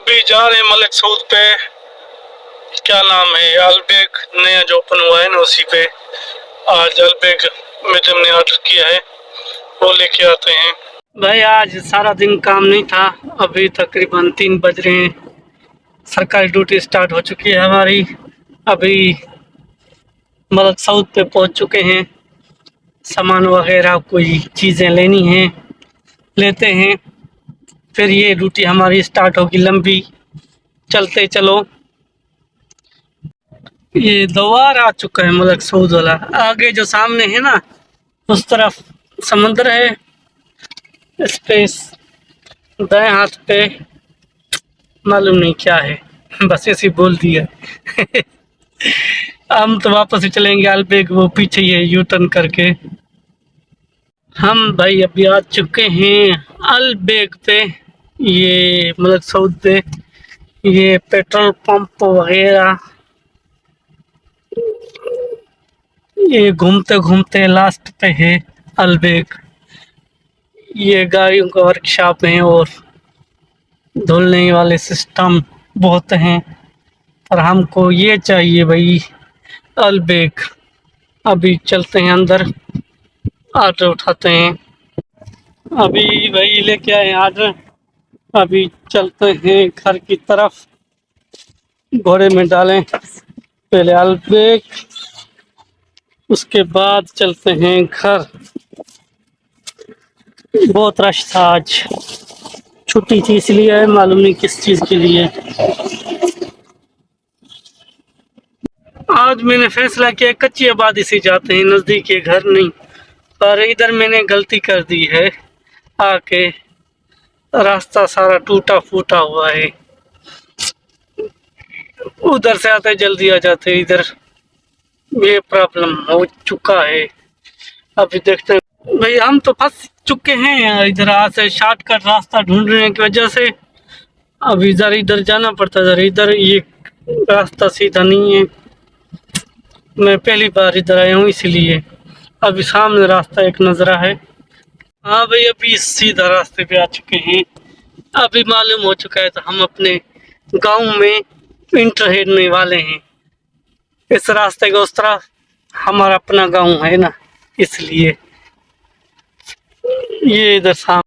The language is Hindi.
अभी जा रहे हैं मलिक सऊद पे। क्या नाम है, अलबेग नया जो ओपन हुआ है ना, उसी पे आज अलबेग मैडम ने ऑर्डर किया है, वो लेके आते हैं। भाई आज सारा दिन काम नहीं था, अभी तकरीबन 3 बज रहे हैं। सरकारी ड्यूटी स्टार्ट हो चुकी है हमारी। अभी मलिक सऊद पे पहुंच चुके हैं। सामान वगैरह कोई चीज़ें लेनी हैं, लेते हैं, फिर ये ड्यूटी हमारी स्टार्ट होगी लंबी। चलते चलो। ये द्वार आ चुका है मलिक सऊद वाला। आगे जो सामने है ना, उस तरफ समंदर है। इस पे दाएं हाथ पे मालूम नहीं क्या है, बस ऐसे बोल दिया। हम तो वापस ही चलेंगे अलबेग, वो पीछे ही है यू टर्न करके। हम भाई अभी आ चुके हैं अलबेग पे, ये मलिक सऊद पे। ये पेट्रोल पंप वगैरह, ये घूमते घूमते लास्ट पे है अलबेग। ये गाड़ियों का वर्कशॉप है और धुलने वाले सिस्टम बहुत हैं, पर हमको ये चाहिए भाई अलबेग। अभी चलते हैं अंदर, ऑर्डर उठाते हैं। अभी भाई लेके आए ऑर्डर, अभी चलते हैं घर की तरफ। घोड़े में डालें पहले अलबेग, उसके बाद चलते हैं घर। बहुत रश था आज, छुट्टी थी इसलिए, मालूम नहीं किस चीज़ के लिए। आज मैंने फैसला किया कच्ची आबादी से जाते हैं, नज़दीक के घर नहीं। पर इधर मैंने गलती कर दी है, आके रास्ता सारा टूटा फूटा हुआ है। उधर से आते जल्दी आ जाते, इधर ये प्रॉब्लम हो चुका है। अभी देखते हैं भाई, हम तो फंस चुके हैं इधर। आज से शॉर्टकट रास्ता ढूंढने की वजह से अब इधर इधर जाना पड़ता है। इधर ये रास्ता सीधा नहीं है, मैं पहली बार इधर आया हूँ इसलिए। अभी सामने रास्ता एक नजरा है। हाँ भाई, अभी सीधा रास्ते पे आ चुके हैं। अभी मालूम हो चुका है, तो हम अपने गांव में इंटर हेडने वाले हैं। इस रास्ते का उस तरफ हमारा अपना गांव है ना, इसलिए ये इधर सामने